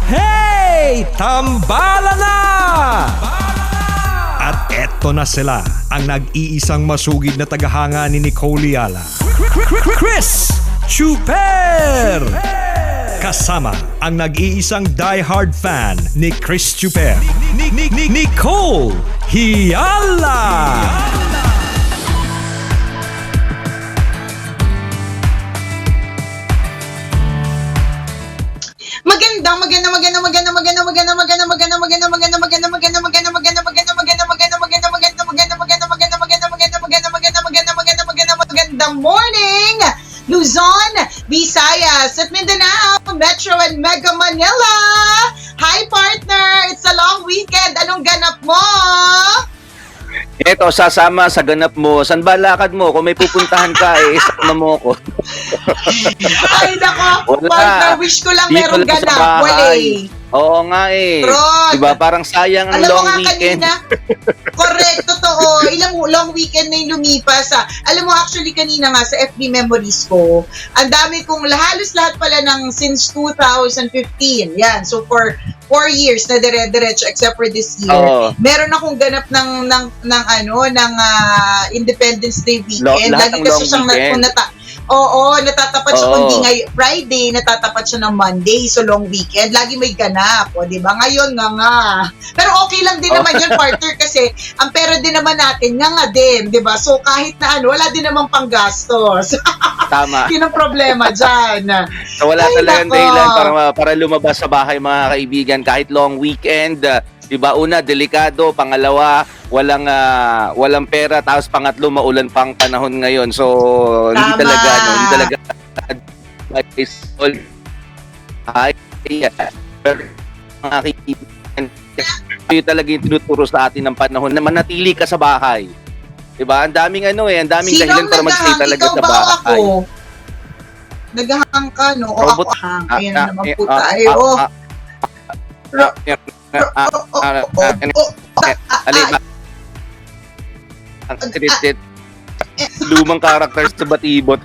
Hey! Tambala na! At eto na sila, ang nag-iisang masugid na tagahanga ni Nicole Yala. Chris Chuper! Kasama ang nag-iisang die-hard fan ni Chris Chuper, Nicole Yala! Magandang morning, Luzon, Visayas, at Mindanao, Metro and Mega Manila. Hi partner, it's a long weekend. Anong ganap mo? Eto, sasama sa ganap mo. San ba lakad mo? Kung may pupuntahan ka, isama mo ko. Ay nako, partner, wish ko lang merong ganap. Wala eh. Oo nga eh. Rod. Diba, parang sayang ang Alam mo long nga weekend. kanina, correct, totoo. Ilang long weekend na yung lumipas. Alam mo, actually kanina nga sa FB memories ko, ang dami kong, halos lahat pala ng since 2015. Yan. So for 4 years na dire-diretso except for this year. Oo. Meron akong ganap ng Independence Day weekend. Lahat Lagi ng kasi long siyang weekend. natatapat siya Oo. kundi ngayon Friday, natatapat siya ng Monday, so long weekend. Lagi may ganap, o di ba? Ngayon nga. Pero okay lang din naman yun, partner, kasi ang pera din naman natin nga din, di ba? So kahit na wala din namang panggastos. Tama. Yun ang problema dyan. So wala Ay, talagang nako. dahilan para lumabas sa bahay, mga kaibigan, kahit long weekend. Diba, una, delikado. Pangalawa, walang pera. Tapos pangatlo, maulan pang panahon ngayon. So, hindi Tama. talaga ay, mga kaibigan, yun talaga yung tinuturo sa atin ng panahon na manatili ka sa bahay. Diba? Ang daming ang daming Sino ang dahilan para mag-stay naghahang? talaga Ikaw sa ba o bahay. ako? Naghahang ka, no? O ako Robot. hang. Ayan na naman po tayo. Lumang characters sa Batibot.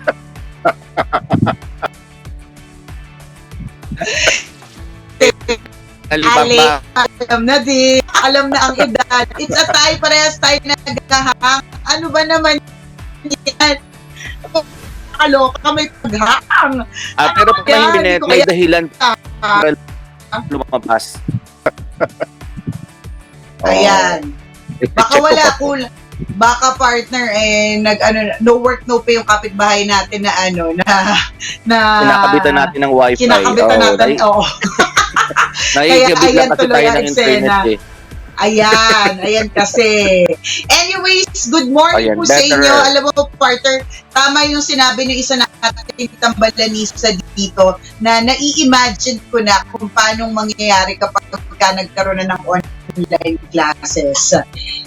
Alibaba. Alam na din. Alam na ang edad. It's a tie. Parehas tayo na naghahang. Ano ba naman yan? Kaloka, may paghahang. Pero Ano pag may yan? minute, Hindi ko may kaya- dahilan para lumabas. Ayan. Baka wala cool. Baka partner no work no pay yung kapitbahay natin na Kinakabitan natin ng wifi. kinakabitan natin. Oo. Naiikabit Kaya lang ayan kasi tuloy tayo ang ng internet eksena. eh. Ayan kasi. Anyways, good morning Ayan, po sa better. inyo. Alam mo, partner, tama yung sinabi ng isa natin tambalanisa dito na nai-imagine ko na kung paano mangyayari kapag nagkaroon na ng online classes.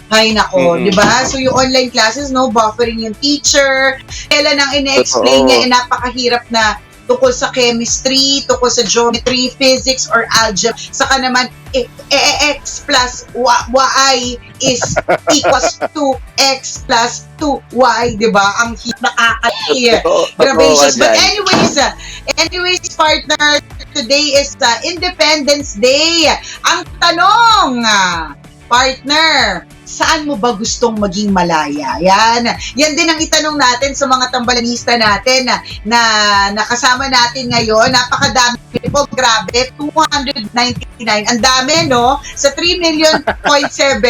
Ay nako, di ba? So yung online classes, buffering yung teacher. Kailan ang ina-explain Totoo. niya, napakahirap na tungkol sa chemistry, tungkol sa geometry, physics, or algebra. Saka naman, x plus y is equals to x plus 2y, di ba? Ang nakakaiya. Grabacious. But anyways, partner, today is Independence Day. Ang tanong, partner, saan mo ba gustong maging malaya? Yan din ang itanong natin sa mga tambalanista natin na nakasama natin ngayon. Napakadami po, grabe, 299. Ang dami, no? Sa 3.7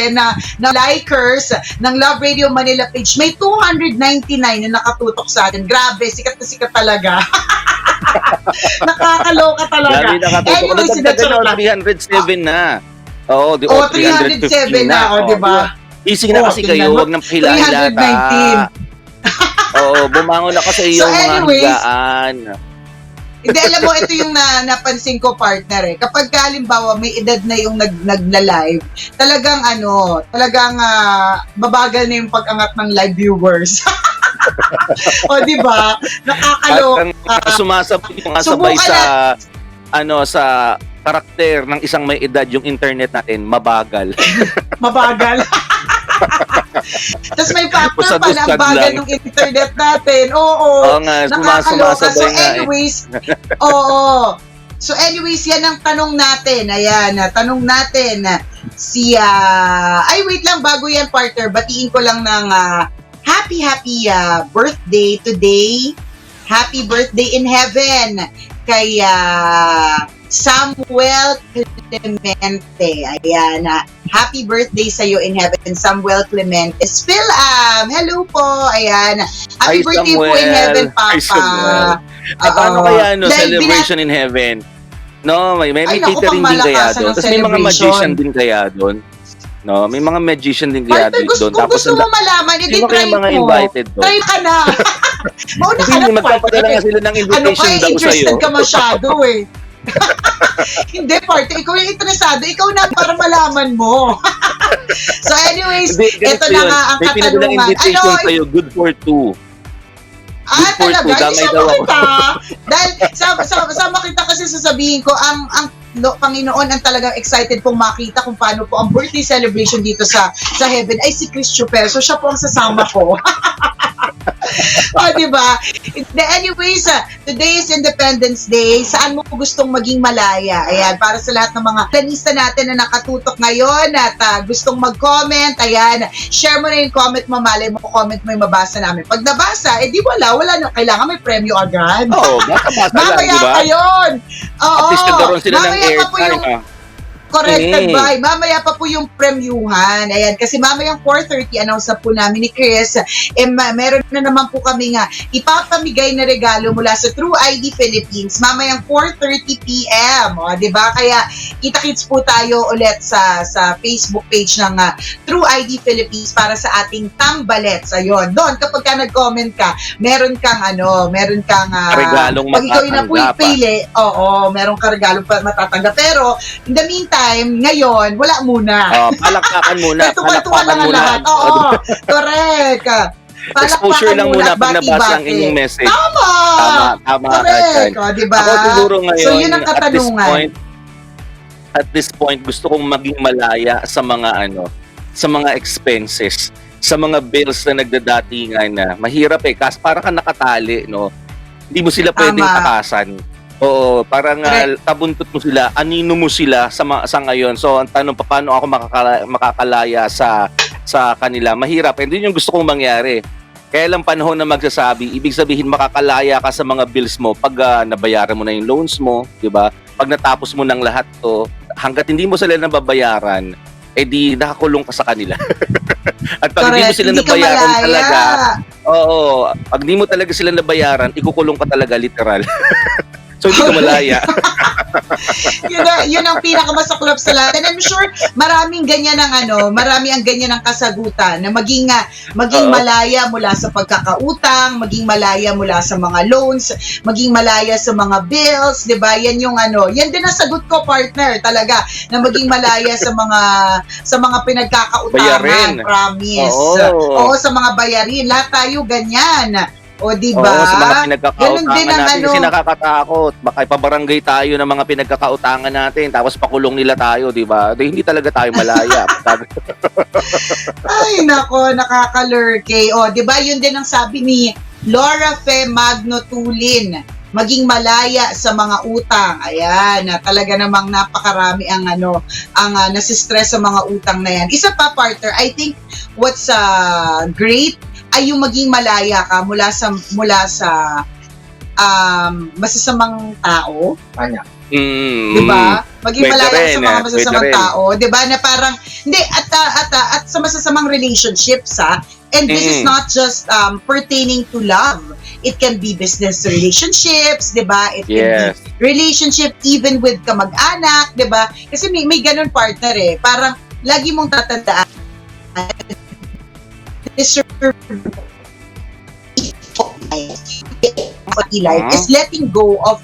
na likers ng Love Radio Manila page, may 299 na nakatutok sa atin. Grabe, sikat na sikat talaga. Nakakaloka talaga. Dami nakatutok. Anyway, Nadagdagan na 307 na. Oo, 307 na, di ba? Easy na kasi kayo, huwag nang pahilahin 319. Oo, bumangon na kasi yung mga higaan. Hindi, alam mo, ito yung napansin ko, partner, Kapag halimbawa may edad na yung nagla-live, talagang babagal na yung pag-angat ng live viewers. O, di ba? Nakakaloka. At ang sumasabay sa karakter ng isang may edad yung internet natin, mabagal. Mabagal. Tapos may factor pa na ang bagal ng internet natin. Oo. Oo nga, Nakakaloka. So sumasabay nga anyways, oo. So anyways, yan ang tanong natin. Ayan, tanong natin ay wait lang, bago yan partner, batiin ko lang ng happy birthday today. Happy birthday in heaven kay Samuel Clemente. Ayan, happy birthday sa iyo in heaven, Samuel Clemente. Hello po. Ayan. Happy Hi, birthday Samuel. po in heaven, Hi, Papa. Samuel. Paano kaya celebration in heaven? No, may Ay, naku, catering din kaya pangmalakasan doon. ng Tapos may mga celebration. magician din kaya doon. No, may mga magician din kaya Partner, doon. kung gusto mo malaman, Sino try kaya mga mo. invited doon? Try ka na. Mauna ka Hindi, na, magpapadala partner. nga sila ng Ano invitation ka, daw interested sa'yo. ka masyado eh. Hindi, partner. Ikaw yung interesado. Ikaw na para malaman mo. So anyways, Hindi, ito ganito na yun. nga ang May pinadalang katanungan. invitation sa'yo, good for two. Good for Talaga? two, Hindi damay sama daw ako. kita. Dahil sama kita kasi sasabihin ko, ang Panginoon ang talagang excited pong makita kung paano po ang birthday celebration dito sa heaven ay si Chris Chuper. So siya po ang sasama ko. Diba? Anyways, today is Independence Day. Saan mo gustong maging malaya? Ayan, para sa lahat ng mga planista natin na nakatutok ngayon at gustong mag-comment, ayan, share mo na yung comment mo, malay mo, comment mo yung mabasa namin. Pag nabasa, di wala na. Kailangan may premyo agad. Oo, basta lang, Mamaya di ba? pa yun. Oo. At least nagkaroon sila ng Mamaya pa po yung airtime. corrected by. Mamaya pa po yung premyuhan. Ayan, kasi mamayang 4:30, announce na po namin ni Chris. Meron na naman po kami nga ipapamigay na regalo mula sa True ID Philippines. Mamayang 4:30 p.m. O, diba? Kaya kita-kits po tayo ulit sa Facebook page ng True ID Philippines para sa ating tambalets. Ayun. Doon, kapag ka nag-comment ka, meron kang Regalong pag ikaw yung matatanggap. napili, oo, meron ka regalong matatanggap. Pero, in the meantime, ngayon, wala muna. Palakpakan muna. Tuwa lang ang lahat. Oo, correct. Exposure lang muna pag nabasa ang bati-bati. inyong message. Tama. Tama. Correct. O, diba? Ako siguro ngayon, So, yun ang katanungan. at this point, gusto kong maging malaya sa mga expenses, sa mga bills na nagdadatingan na mahirap kasi para ka nakatali, no? Hindi mo sila pwedeng Tama. takasan. Oo, parang tabuntot mo sila, anino mo sila sa ngayon. So, ang tanong, paano ako makakalaya sa kanila? Mahirap. And yun yung gusto kong mangyari. Kaya lang panahon na magsasabi, ibig sabihin makakalaya ka sa mga bills mo pag nabayaran mo na yung loans mo, di ba? Pag natapos mo ng lahat to, hanggat hindi mo sila nababayaran, di nakakulong ka sa kanila. At pag hindi mo sila nabayaran talaga, pag hindi mo talaga sila nabayaran, ikukulong ka talaga literal. So, hindi ka malaya. yun ang pinakamasaklap sa lahat. And I'm sure marami ang ganyan ng kasagutan na maging malaya mula sa pagkakautang, maging malaya mula sa mga loans, maging malaya sa mga bills, 'di ba? Yan yung yan din ang sagot ko, partner, talaga, na maging malaya sa mga pinagkakautangan, Bayarin. promise. Oo, sa mga bayarin. Lahat tayo ganyan. O, diba? Oo, sa mga Ganun din pinagkakautangan ang natin kasi nakakatakot. Baka ipabarangay tayo ng mga pinagkakautangan natin tapos pakulong nila tayo, di ba? Hindi talaga tayo malaya. Ay, nako, nakakalurke. O, di ba, yun din ang sabi ni Laura Fe Magno Tulin. Maging malaya sa mga utang. Ayan, talaga namang napakarami ang nasistress sa mga utang na yan. Isa pa, partner, I think what's great ay yung maging malaya ka mula sa masasamang tao. Diba? Maging malaya sa mga masasamang tao. Diba? Na parang, hindi, at sa masasamang relationships, and this is not just pertaining to love. It can be business relationships, diba? It can be relationship even with kamag-anak, diba? Kasi may ganun, partner Parang, lagi mong tatandaan, life is letting go of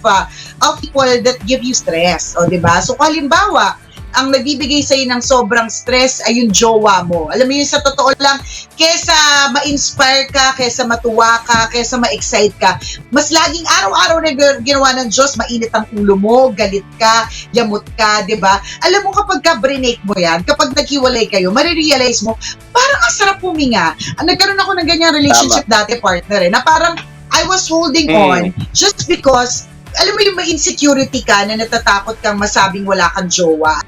people that give you stress. O, diba? So, halimbawa, ang nagbibigay sa'yo ng sobrang stress ay yung jowa mo. Alam mo yun, sa totoo lang, kesa ma-inspire ka, kesa matuwa ka, kesa ma-excite ka, mas laging araw-araw na ginawa ng Diyos, mainit ang ulo mo, galit ka, yamot ka, diba? Alam mo, kapag ka-break mo yan, kapag naghiwalay kayo, marirealize mo, parang ang sarap huminga. Nagkaroon ako ng ganyang relationship dati, partner, na parang I was holding on just because alam mo yung may insecurity ka na natatakot kang masabing wala kang jowa.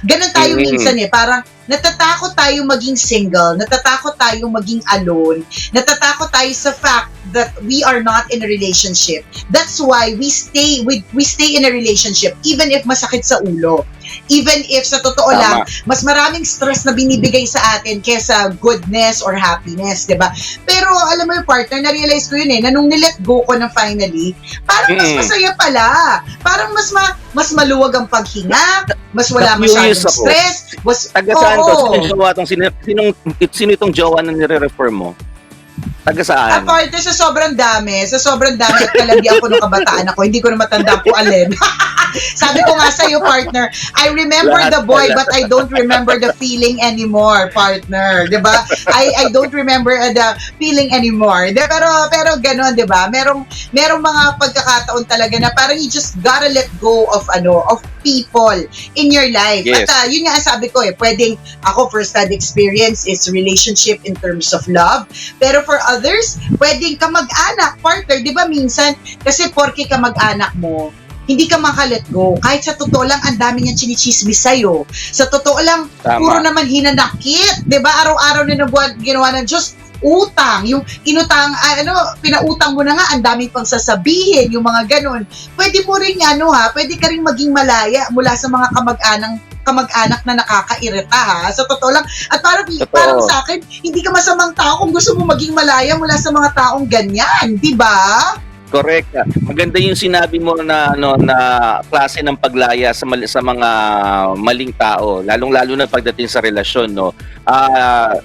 Ganun tayo minsan parang natatakot tayo maging single, natatakot tayo maging alone, natatakot tayo sa fact that we are not in a relationship. That's why we stay in a relationship even if masakit sa ulo. Even if sa totoo lang, mas maraming stress na binibigay sa atin kesa goodness or happiness, 'di ba? Pero alam mo yung partner, na-realize ko yun na nung nilet go ko na finally, parang mas masaya pala. Parang mas maluwag ang paghinga, mas wala masyadong stress. Taga saan to? Sino itong jowa na nire-refer mo? Taga saan? Partner, sa sobrang dami at kalandi ako nung kabataan ako, hindi ko na matanda kung alin. Sabi ko nga sa'yo, partner, I remember the boy but I don't remember the feeling anymore, partner. Diba? I don't remember the feeling anymore. Pero ganun, diba? Merong mga pagkakataon talaga na parang you just gotta let go of people in your life. Yes. At yun nga sabi ko pwedeng ako first-hand experience is relationship in terms of love. Pero for others, pwedeng kamag-anak, partner. Diba minsan, kasi porke kamag-anak mo, hindi ka makalet go. Kahit sa totoo lang, ang dami niyang chinichismis sa'yo. Sa totoo lang, puro naman hinanakit. Diba? Araw-araw na ginawa ng Diyos, utang. Yung inutang, pinautang mo na nga, ang daming pang sasabihin, yung mga ganun. Pwede mo rin, pwede ka rin maging malaya mula sa mga kamag-anak na nakakairita sa totoo lang. At parang sa akin, hindi ka masamang tao kung gusto mo maging malaya mula sa mga taong ganyan. Diba? Correct. Maganda yung sinabi mo na klase ng paglaya sa mga maling tao, lalong-lalo na pagdating sa relasyon, no.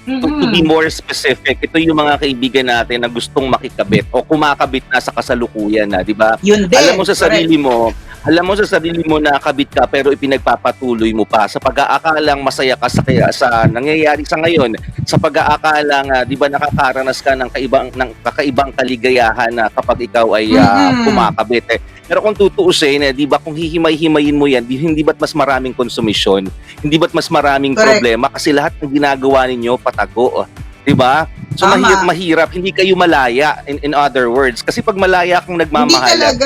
To be more specific, ito yung mga kaibigan natin na gustong makikabit o kumakabit na sa kasalukuyan na, 'di ba? Yun din. Alam mo sa sarili mo na kabit ka pero ipinagpapatuloy mo pa sa pag-aakalang masaya ka sa nangyayari sa ngayon, sa pag-aakalang 'di ba nakakaranas ka ng kakaibang kaligayahan na kapag ikaw ay kumakabit. Pero kung tutuusin, 'di ba kung hihimay-himayin mo 'yan, hindi ba't mas maraming konsumisyon? Hindi ba't mas maraming problema kasi lahat ng ginagawa ninyo patago, 'di ba? So mahirap, hindi kayo malaya in other words. Kasi pag malaya kang nagmamahalan,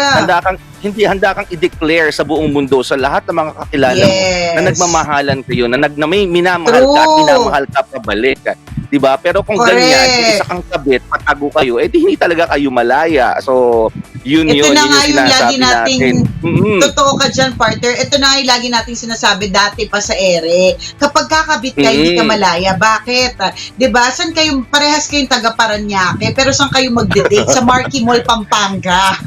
handa kang i-declare sa buong mundo sa lahat ng mga kakilala mo na nagmamahalan kayo, na may minamahal ka at minamahal ka pabalik. Diba? Pero kung ganyan, kung isa kang kabit, patago kayo, hindi talaga kayo malaya. So, yun yung sinasabi natin. Totoo ka dyan, partner. Ito na yung lagi nating sinasabi dati pa sa ere. Kapag kakabit ka, hindi ka malaya. Bakit? Diba? Saan kayo, parehas kayong taga Paranaque, pero saan kayo magde-date? Sa Marquee Mall, Pampanga.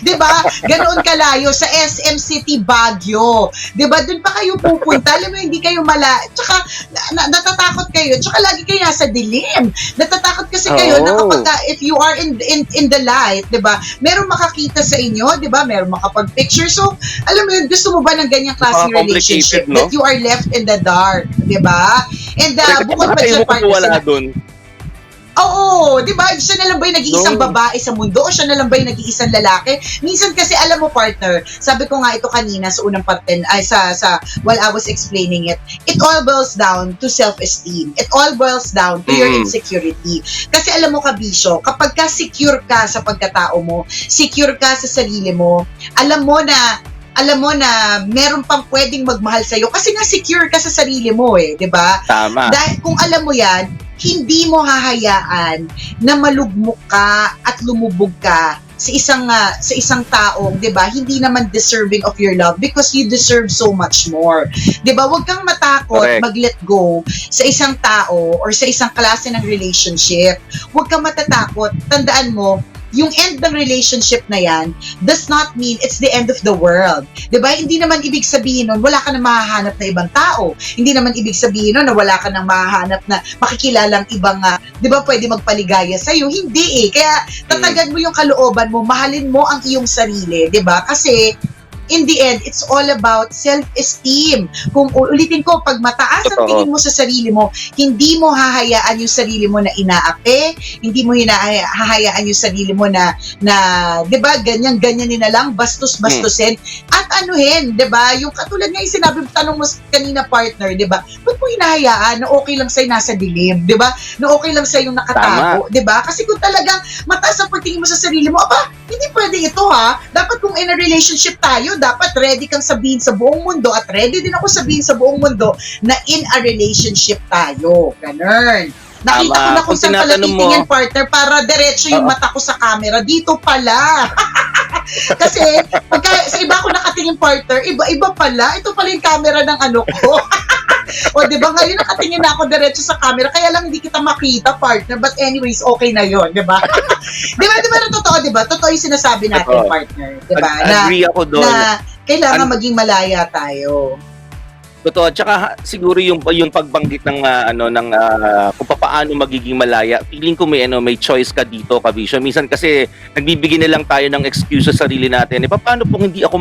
Diba? Ganoon kalayo sa SM City, Baguio. Diba? Doon pa kayo pupunta. Alam mo, hindi kayo Tsaka, natatakot kayo. Tsaka lagi kayo nasa dilim. Natatakot kasi kayo na kapag if you are in the light, 'di ba? Merong makakita sa inyo, 'di ba? Merong makapag-picture. So, alam mo yun, gusto mo ba ng ganyang klaseng relationship that you are left in the dark, 'di ba? And bukod pa dyan, partner, oo, di ba? Siya na lang ba yung nag-iisang babae sa mundo o siya na lang ba yung nag-iisang lalaki? Minsan kasi, alam mo, partner, sabi ko nga ito kanina sa unang parte, while I was explaining it all boils down to self-esteem. It all boils down to your insecurity. Kasi alam mo, Kabisyo, kapag ka secure ka sa pagkatao mo, secure ka sa sarili mo, alam mo na meron pang pwedeng magmahal sa'yo kasi nga secure ka sa sarili mo di ba? Tama. Dahil kung alam mo yan, hindi mo hahayaan na malugmok ka at lumubog ka sa isang taong, 'di ba? Hindi naman deserving of your love because you deserve so much more. 'Di ba? Huwag kang matakot mag-let go sa isang tao or sa isang klase ng relationship. Huwag kang matatakot. Tandaan mo, yung end ng relationship na yan does not mean it's the end of the world. Diba? Hindi naman ibig sabihin nun, wala ka na mahahanap na ibang tao. Hindi naman ibig sabihin nun na wala ka nang mahahanap na makikilalang ibang, diba, pwede magpaligaya sa'yo. Hindi Kaya tatagan mo yung kalooban mo, mahalin mo ang iyong sarili. Diba? Kasi in the end, it's all about self-esteem. Kung ulitin ko, pag mataas ang tingin mo sa sarili mo, hindi mo hahayaan yung sarili mo na inaapi, hindi mo hahayaan yung sarili mo na 'di ba, ganyan na lang, bastos-bastusin at anuhin, 'di ba? Yung katulad nga yung sinabi, tanong mo kanina, partner, 'di ba? Ba't mo hinahayaan na okay lang sa'yo nasa dilim, di ba? Na okay lang sa'yo nakatago, di ba? Kasi kung talagang mataas ang pagtingin mo sa sarili mo, aba, hindi pwede ito ha. Dapat kung in a relationship tayo, dapat ready kang sabihin sa buong mundo at ready din ako sabihin sa buong mundo na in a relationship tayo. Ganun. Nakita ko na kung saan pala titingin, partner, para diretso yung mata ko sa camera. Dito pala. Kasi, pagka sa iba ko nakatingin, partner, iba pala. Ito pala yung camera ng ano ko. O, di ba? Ngayon nakatingin na ako diretso sa camera. Kaya lang hindi kita makita, partner. But anyways, okay na yon, di ba? Di ba na totoo, di ba? Totoo yung sinasabi natin, partner. Di ba? Agree ako doon. Na kailangan maging malaya tayo. Totoo, tsaka siguro yung pagbanggit ng kung paano magiging malaya. Feeling ko may choice ka dito, Kabisyo. Minsan kasi nagbibigay na lang tayo ng excuse sa sarili natin. Paano kung hindi ako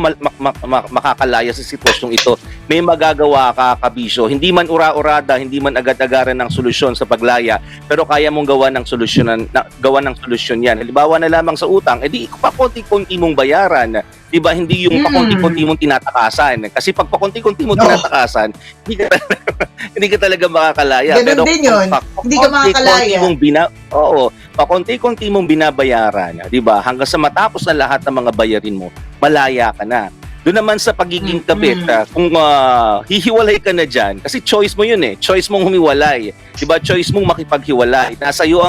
makakalaya sa sitwasyong ito? May magagawa ka, Kabisyo. Hindi man ura-urada, hindi man agad-agaran ng solusyon sa paglaya, pero kaya mong gawa ng solusyon yan. Halimbawa na lamang sa utang, edi pakonti-konti mong bayaran. Diba, hindi yung pakonti-konti mong tinatakasan. Kasi pag pakonti-konti mong tinatakasan, hindi ka talaga makakalaya. Ganun pero din yun. Hindi ka makakalaya. Pakonti-konti mong binabayaran, diba? Hanggang sa matapos na lahat ng mga bayarin mo, malaya ka na. Doon naman sa pagiging kabit, kung hihiwalay ka na dyan, kasi choice mo yun eh. Choice mong humiwalay. Diba? Choice mong makipaghiwalay. Nasa iyo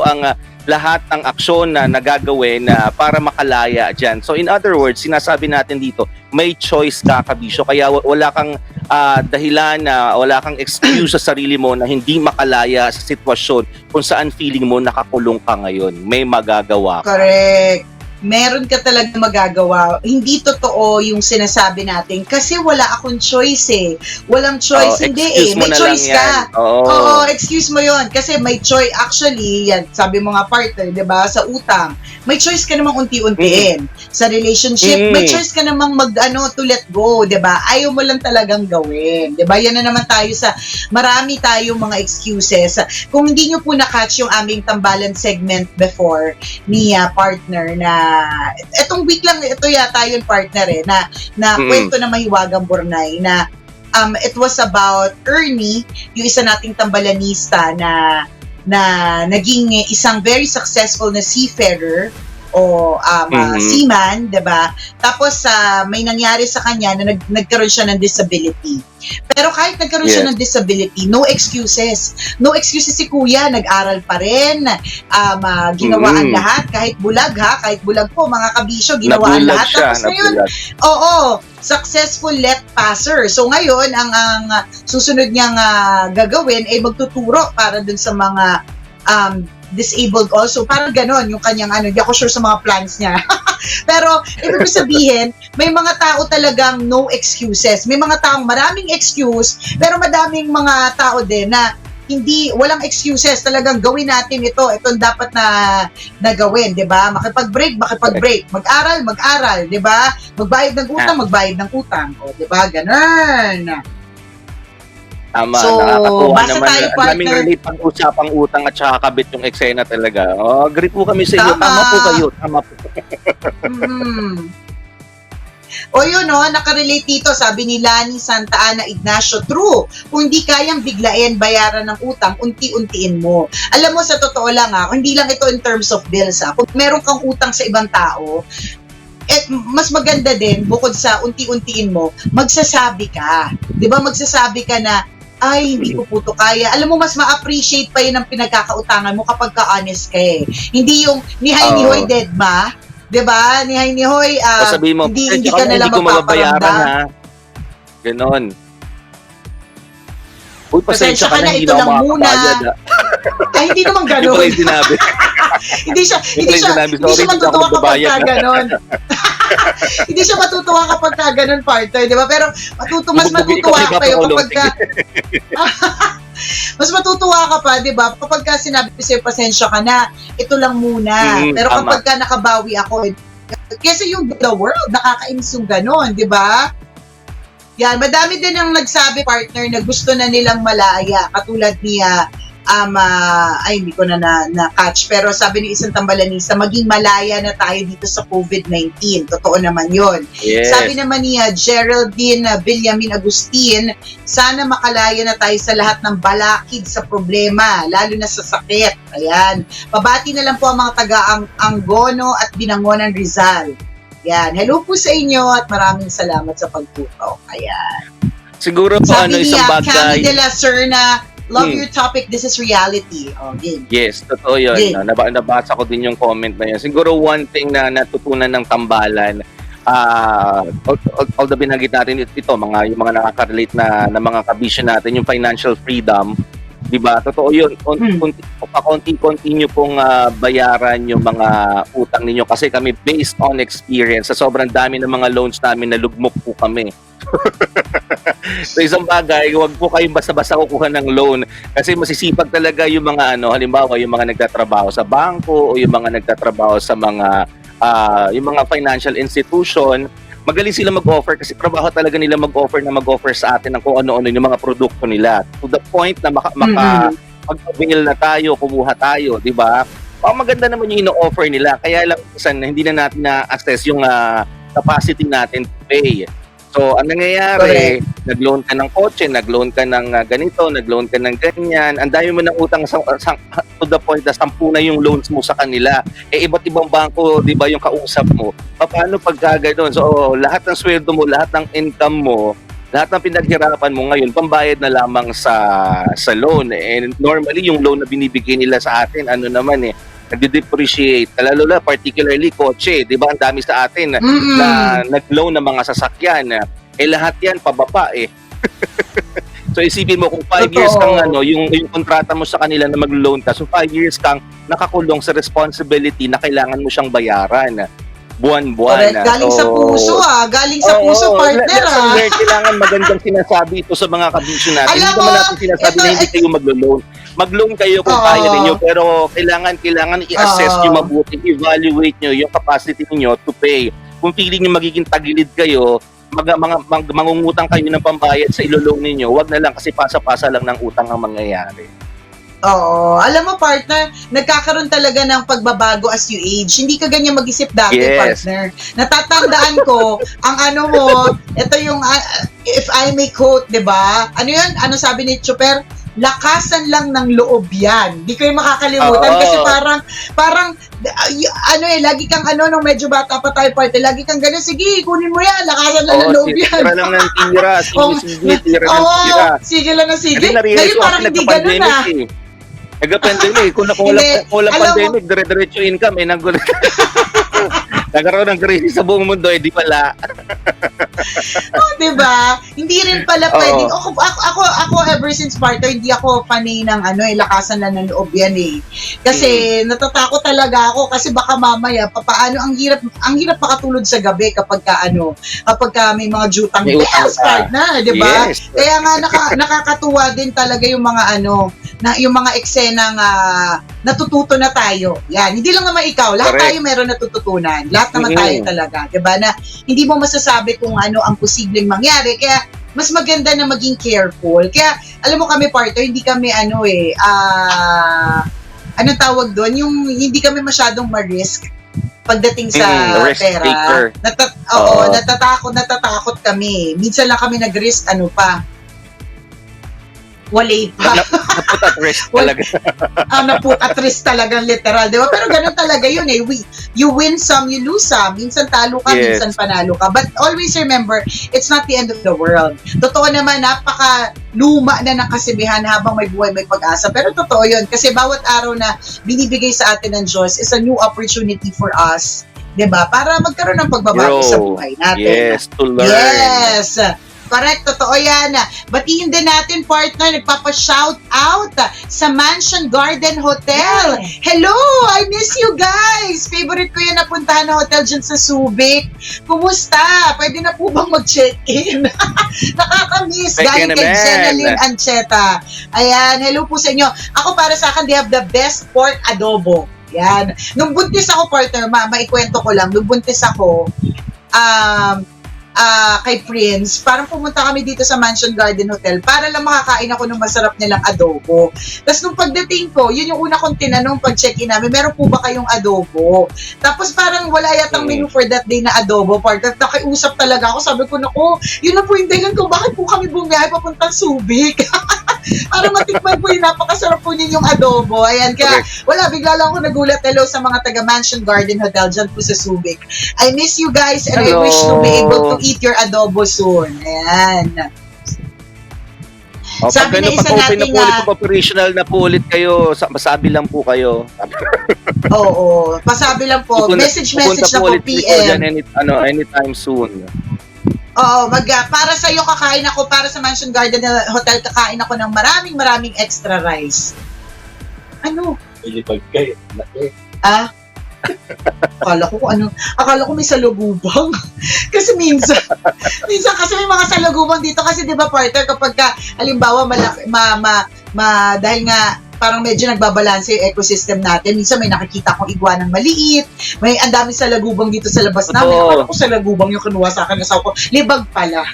ang lahat ng aksyon na nagagawin para makalaya dyan. So in other words, sinasabi natin dito, may choice ka, Kabisyo. Kaya wala kang dahilan, wala kang excuse sa sarili mo na hindi makalaya sa sitwasyon kung saan feeling mo nakakulong ka ngayon. May magagawa ka. Correct. Meron ka talaga magagawa. Hindi totoo yung sinasabi natin kasi wala akong choice eh. Walang choice, hindi eh. May choice ka. Oo, excuse mo yon kasi may choice. Actually, yan, sabi mo nga partner, di ba, sa utang, may choice ka namang unti-untiin. Sa relationship, may choice ka namang to let go, di ba? Ayaw mo lang talagang gawin. Di ba? Yan na naman tayo sa, marami tayong mga excuses. Kung hindi nyo po na-catch yung aming tambalan segment before ni partner na etong week lang ito yata yung partner na kwento na mahiwagang Burnay na it was about Ernie, yung isa nating tambalanista na naging isang very successful na seafarer o seaman, 'di ba? Tapos may nangyari sa kanya na nagkaroon siya ng disability. Pero kahit nagkaroon siya ng disability, no excuses. No excuses si Kuya, nag-aral pa rin, ginawa ang lahat, kahit bulag po mga Kabisyo, ginawa ang lahat. Tapos ngayon, successful let passer. So ngayon, ang susunod niyang gagawin ay magtuturo para dun sa mga disabled also. Parang ganon yung kanyang hindi ako sure sa mga plans niya. Pero, ibig sabihin, may mga tao talagang no excuses. May mga taong maraming excuse, pero madaming mga tao din na walang excuses, talagang gawin natin ito. Ito dapat na gawin, 'di ba? Makipag-break, mag-aral, 'di ba? Magbayad ng utang, o 'di ba? Ganun. Tama, so, nakakatuwa naman. Tayo, Naming relate pag-usapang utang at saka kabit yung eksena talaga. Agree po kami sa inyo. Tama po kayo. O yun, nakarelate dito, sabi ni Lani Santa Ana Ignacio, true. Kung hindi kayang biglain bayaran ng utang, unti-untiin mo. Alam mo, sa totoo lang hindi lang ito in terms of bills Kung meron kang utang sa ibang tao, mas maganda din, bukod sa unti-untiin mo, magsasabi ka. Di ba, magsasabi ka na, ay, hindi ko po to kaya. Alam mo, mas ma-appreciate pa yun ang pinagkakautangan mo kapag ka-honest ka eh. Hindi yung nihay-nihoy deadma, diba? Nihay-nihoy, hindi ka nalang magpaparamdam. Ganon. Uy, pasensya ka na, ito lang muna. Ay, hindi naman ganon. Hindi ko sinabi. Hindi siya matutuwa kapag ka ganon. Hindi siya matutuwa kapag ka ganon, partner, di ba? Pero mas matutuwa ka pa yung kapag ka... Mas matutuwa ka pa, di ba? Kapag ka sinabi sa'yo, pasensya ka na, ito lang muna. Pero kapag ka nakabawi ako, kasi yung the world, nakakainis yung ganon, di ba? Yan, madami din ang nagsabi, partner, na gusto na nilang malaya. Katulad ni hindi ko na catch, pero sabi ni isang tambalanista, maging malaya na tayo dito sa COVID-19. Totoo naman yon. Yes. Sabi naman ni Geraldine Villamin Agustin, sana makalaya na tayo sa lahat ng balakid sa problema, lalo na sa sakit. Ayan. Pabati na lang po ang mga taga-Angono at Binangonan, Rizal. Yan. Hello po sa inyo at maraming salamat sa pagtutok. Ayan. Siguro po Sabi isang niya, Cami bagay. de la Serna, love your topic, this is reality. Game. Yes, totoo yun. Okay. Nabasa ko din yung comment na yun. Siguro one thing na natutunan ng tambalan, although binanggit natin ito, yung mga nakaka-relate na mga kabisyo natin, yung financial freedom, di ba? Totoo yun. Pakonti-konti nyo pong bayaran yung mga utang ninyo kasi kami based on experience, sa sobrang dami ng mga loans namin, nalugmok po kami. So isang bagay, huwag po kayong basta-basta kukuha ng loan kasi masisipag talaga yung mga halimbawa yung mga nagtatrabaho sa bangko o yung mga nagtatrabaho sa mga yung mga financial institution. Magaling sila mag-offer kasi trabaho talaga nila mag-offer sa atin ng kung ano-ano yung mga produkto nila. To the point na mag-avail na tayo, kumuha tayo, di ba? Maganda naman yung ino-offer nila. Kaya lang hindi na natin na-assess yung capacity natin to pay. So, ang nangyayari, nag-loan ka ng kotse, nag-loan ka ng ganito, nag-loan ka ng ganyan. Ang dami mo ng utang to the point na 10 na yung loans mo sa kanila. Iba't ibang bangko, di ba, yung kausap mo. Paano pagka gano'n? So, lahat ng sweldo mo, lahat ng income mo, lahat ng pinaghirapan mo ngayon, pambayad na lamang sa loan. And normally, yung loan na binibigay nila sa atin, nag-depreciate. Lalo na, particularly kotse. Di ba, ang dami sa atin na nag-loan ng mga sasakyan. Lahat yan, pababa eh. So, isipin mo, kung 5 years kang, yung kontrata mo sa kanila na mag-loan ka, so 5 years kang nakakulong sa responsibility na kailangan mo siyang bayaran. Buwan-buwan. Galing sa puso galing sa puso, partner Kailangan magandang sinasabi ito sa mga kabisyo natin. Hindi naman natin sinasabi na hindi kayo mag-loan. Mag-loan kayo kung kaya ninyo, pero kailangan i-assess nyo mabuti, evaluate nyo yung capacity niyo to pay. Kung feeling nyo magiging tagilid kayo, mangungutang kayo ng pambayad sa ilo-loan ninyo, wag na lang kasi pasa-pasa lang ng utang ang mangyayari. Oo. Alam mo, partner, nagkakaroon talaga ng pagbabago as you age. Hindi ka ganyan mag-isip dati, partner. Natatandaan ko, ang ito yung, if I may quote, di ba? Ano yun? Ano sabi ni Chuper? Lakasan lang ng loob yan. Di ko yung makakalimutan kasi parang lagi kang nung medyo bata pa tayo, partner, lagi kang gano'n, sige, kunin mo yan, lakasan lang ng loob yan. Tira lang ng tira, tira ng tira. Sige lang ng sige. Ngayon parang hindi gano'n Nag-pandemic. Kung walang pandemic, dire-diretso income. Nagkaroon ng crisis sa buong mundo, di pala. Diba? Hindi rin pala pwedeng. Ako ever since partner, hindi ako panay ng lakasan lang ng loob yan eh. Kasi natatakot talaga ako kasi baka mamaya, paano, ang hirap makatulog sa gabi kapag may mga jutang bills, partner, diba? Yes. Kaya nga nakakatuwa din talaga yung mga yung mga eksenang natututo na tayo. Yan, hindi lang naman ikaw, lahat tayo meron natututunan. Lahat naman tayo talaga, 'di ba? Na hindi mo masasabi kung ano ang posibleng mangyari. Kaya mas maganda na maging careful. Kaya alam mo kami, partner, hindi kami anong tawag doon? Yung hindi kami masyadong ma-risk pagdating sa pera. Natatakot kami. Minsan lang kami nag-risk walay pa. Naput at risk talaga. Naput at risk talaga, literal, di ba? Pero ganun talaga yun eh. You win some, you lose some. Minsan talo ka, minsan panalo ka. But always remember, it's not the end of the world. Totoo naman, napaka-luma na ng kasibihan habang may buhay, may pag-asa. Pero totoo yun. Kasi bawat araw na binibigay sa atin ng Diyos is a new opportunity for us. Di ba? Para magkaroon ng pagbabago sa buhay natin. Yes, to learn. Yes. Correct, totoo yan. Batiin din natin, partner, nagpapa-shout out sa Mansion Garden Hotel. Hello, I miss you guys. Favorite ko yan napuntahan na hotel dyan sa Subic. Kumusta? Pwede na po bang mag-check-in? Nakakamiss. Galing kay Jeneline Ancheta. Ayan, hello po sa inyo. Ako para sa akin, they have the best pork adobo. Yan. Nung buntis ako, partner, maikwento ko lang, nung buntis ako, kay Prince, parang pumunta kami dito sa Mansion Garden Hotel para lang makakain ako ng masarap nilang adobo. Tapos nung pagdating ko, yun yung una kong tinanong pag check-in namin, meron po ba kayong adobo? Tapos parang wala yatang menu for that day na adobo. Part nakiusap talaga ako, sabi ko, naku, yun na po yung dahilan ko, bakit po kami bumiyahe papuntang Subic? Para matikman po yung napakasarap po ninyong adobo. Ayan, kaya wala, bigla lang ako nagulat. Hello sa mga taga Mansion Garden Hotel dyan po sa Subic. I miss you guys and I wish to be able to eat your adobo soon. Ayan. Sabi na isa nating operational na po ulit kayo, masabi lang po kayo. Oo, pasabi lang po. Message na po PM. Anytime soon. Oo, para sa iyo kakain ako, para sa Mansion Garden Hotel kakain ako ng maraming extra rice. Ano? Ilipag kayo. Ah? Akala ko may salububang. Kasi minsan kasi may mga salububang dito kasi 'di ba partner kapag halimbawa dahil nga parang medyo nagbabalanse yung ecosystem natin. Minsan may nakikita akong iguanang maliit. May ang dami salagubang dito sa labas namin. Akala ko salagubang yung kinuha sa akin. Asawa ko, libag pala.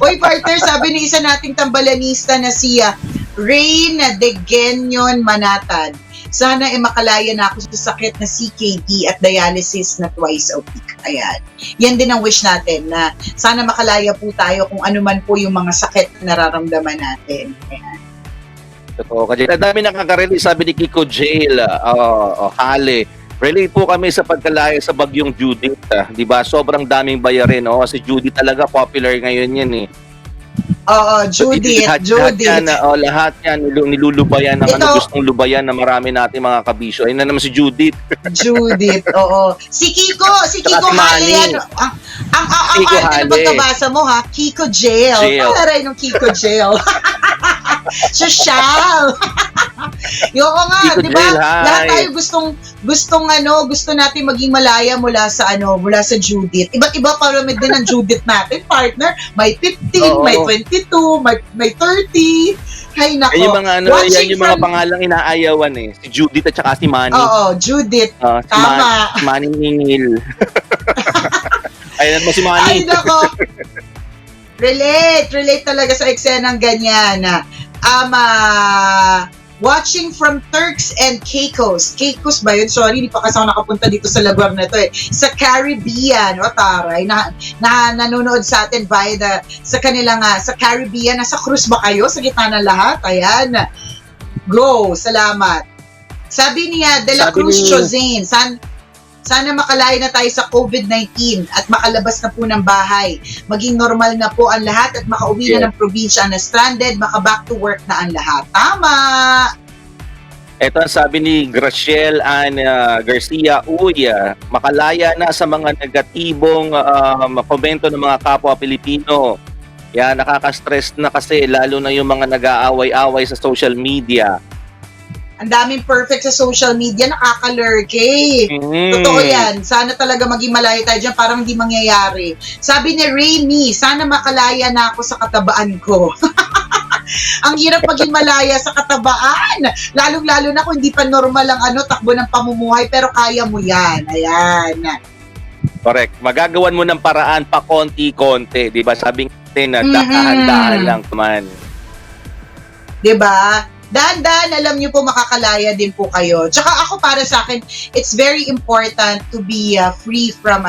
Oy, partner, sabi ni isa nating tambalanista na siya, Rain de Genyon Manatan. Sana makalaya na ako sa sakit na CKD at dialysis na twice a week. Ayan. Yan din ang wish natin na sana makalaya po tayo kung ano man po yung mga sakit na nararamdaman natin. Ayan. Totoo ka dyan. Ang dami nakaka-relate, sabi ni Kiko Jail, Hale. Relate po kami sa pagkalaya sa bagyong Judith. Di ba? Sobrang daming bayarin. Kasi Judith talaga popular ngayon yan eh. Oo, Judith. Lahat yan, nilulubayan ng gustong lubayan na marami natin mga kabisyo. Ayun na naman si Judith. Judith, oo. Si Kiko Hale yan. Ang arte na pagkabasa mo ha, Kiko Jail. Palaray ng Kiko Jail. Social. Yung nga, 'di ba? Lahat tayo gusto natin maging malaya mula sa Judith. Iba't iba pyramid din ang Judith natin, partner. May 15, may 22, may 30. Hay nako. Yung mga pangalang inaayawan eh. Si Judith at saka si Manny. Oo, Judith. Tama. Si Manny Ningil. Ayun mo si Manny. Ay nako. Relate talaga sa eksenang ganyan. Watching from Turks and Caicos. Caicos ba yun? Sorry, hindi pa kasi ako nakapunta dito sa lugar na ito eh. Sa Caribbean. O taray, nanonood sa atin via sa kanilang, sa Caribbean. Nasa cruise ba kayo? Sa gitna ng lahat? Ayan. Go. Salamat. Sabi niya, De La Cruz Chosin, sana makalaya na tayo sa COVID-19 at makalabas na po ng bahay. Maging normal na po ang lahat at makauwi na ng probinsya na stranded, maka-back to work na ang lahat. Tama! Ito ang sabi ni Graciel Garcia, makalaya na sa mga negatibong komento ng mga kapwa Pilipino. Yan, nakaka-stress na kasi lalo na yung mga nag-aaway-away sa social media. Ang daming perfect sa social media, nakaka-lurky. Totoo yan. Sana talaga maging malaya tayo dyan, parang hindi mangyayari. Sabi ni Rainy, sana makalaya na ako sa katabaan ko. Ang hirap maging malaya sa katabaan. Lalong-lalo na kung hindi pa normal ang takbo ng pamumuhay, pero kaya mo yan. Ayan. Correct. Magagawan mo ng paraan pa konti-konti. Diba? Sabi natin na dahan-dahan lang naman. Diba? Dahan-dahan, alam niyo po, makakalaya din po kayo. Tsaka ako, para sa akin, it's very important to be free from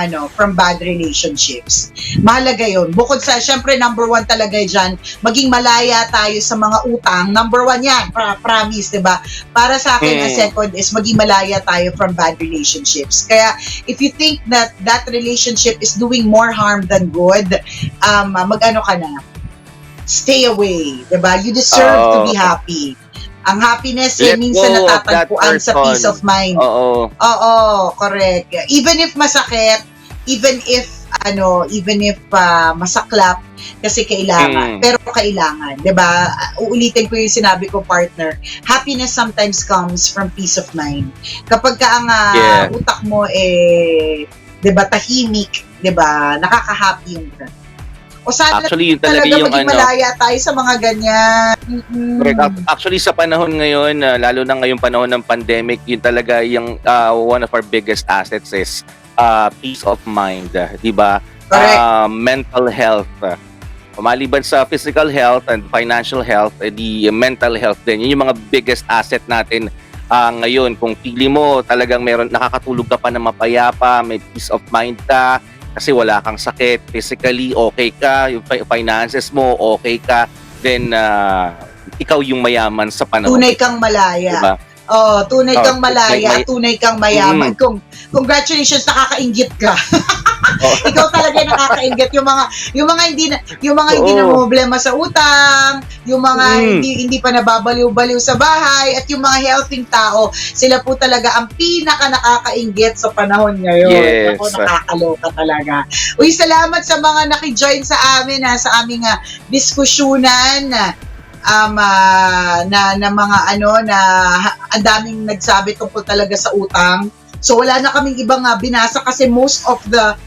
bad relationships. Mahalaga yun. Bukod sa, syempre, number one talaga dyan, maging malaya tayo sa mga utang. Number one yan, promise, diba? Para sa akin, ang second is maging malaya tayo from bad relationships. Kaya, if you think that relationship is doing more harm than good, mag-ano ka na, stay away, diba? You deserve to be happy. Ang happiness minsan natatagpuan sa peace of mind. Oo, correct. Even if masakit, even if masaklap, kasi kailangan. Pero kailangan, 'di ba? Uulitin ko yung sinabi ko, partner. Happiness sometimes comes from peace of mind. Kapag ka ang utak mo 'di ba, tahimik, 'di ba? Nakaka-happy yung o sana actually, yun talaga yung maging malaya tayo sa mga ganyan. Correct. Actually, sa panahon ngayon, lalo na ngayong panahon ng pandemic, yun talaga yung one of our biggest assets is peace of mind, 'di ba? Correct. Mental health. Maliban sa physical health and financial health, di mental health din. Yun yung mga biggest asset natin ngayon. Kung pili mo talagang nakakatulog ka pa na mapayapa, may peace of mind ka, kasi wala kang sakit, physically okay ka, yung finances mo okay ka, then ikaw yung mayaman sa panahon. Tunay kang malaya. Diba? Oh, tunay kang malaya, may- tunay kang mayaman. Congratulations, nakakainggit ka. Ikaw talaga yung nakakainggit, yung mga hindi na Oo. problema sa utang, yung mga hindi pa nababaliw-baliw sa bahay, at yung mga healthy tao, sila po talaga ang pinaka nakakainggit sa panahon ngayon. Yes. Ako, nakakaloka talaga. Uy, salamat sa mga nakijoin sa amin, sa aming diskusyonan na mga ang daming nagsabi tungkol talaga sa utang. So wala na kaming ibang binasa kasi most of the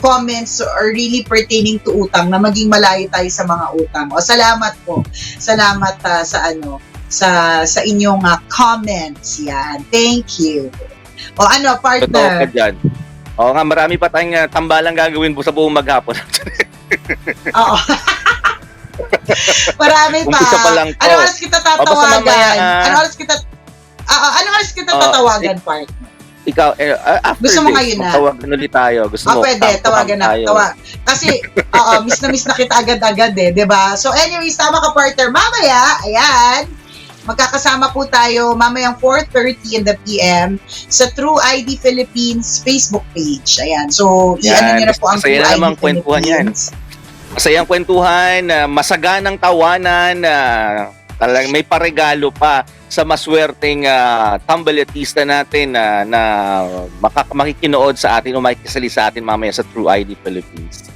comments are really pertaining to utang, na maging malayo tayo sa mga utang. O salamat po. Salamat sa inyong comments yan. Thank you. O Totoo ka partner? dyan. Oo nga, marami pa tayong tambalang gagawin po sa buong maghapon. Oo. Marami pa. Umpisa pa lang to. Ano oras kita basta tatawagan? mamaya, Ano oras kita tatawagan, partner? Ikaw, after Gusto mo this, ngayon na? magtawagan ulit tayo. Gusto mo, Pwede, tawagan na. tayo. Kasi, miss na kita agad-agad diba? So anyways, tama ka, partner. Mamaya, ayan, magkakasama po tayo mamayang 4:30 in the PM sa True ID Philippines Facebook page. Ayan, so i-ano niyo na po ang True Masaya na ID namang kwentuhan yan. Philippines. Masayang kwentuhan, masaganang tawanan, talagang may paregalo pa sa maswerteng tambaletista natin na makikinood sa atin o makikisali sa atin mamaya sa True ID Philippines.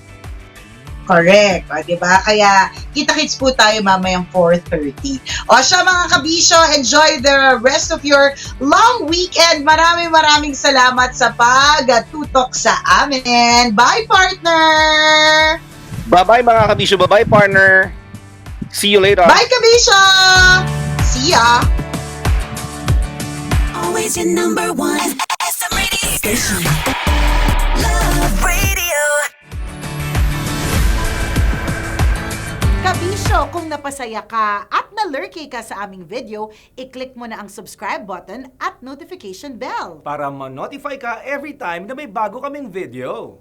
Correct. O, diba? Kaya, kita-kits po tayo mamayang 4:30. O siya, mga kabisyo, enjoy the rest of your long weekend. Maraming salamat sa pag-tutok sa amin. Bye, partner! Bye-bye mga kabisyo. Bye-bye partner. See you later. Bye, kabisyo! See ya! Always your number one SM radio station. Love Radio. Kabisyo, kung napasaya ka at na-lurky ka sa aming video, i-click mo na ang subscribe button at notification bell. Para ma-notify ka every time na may bago kaming video.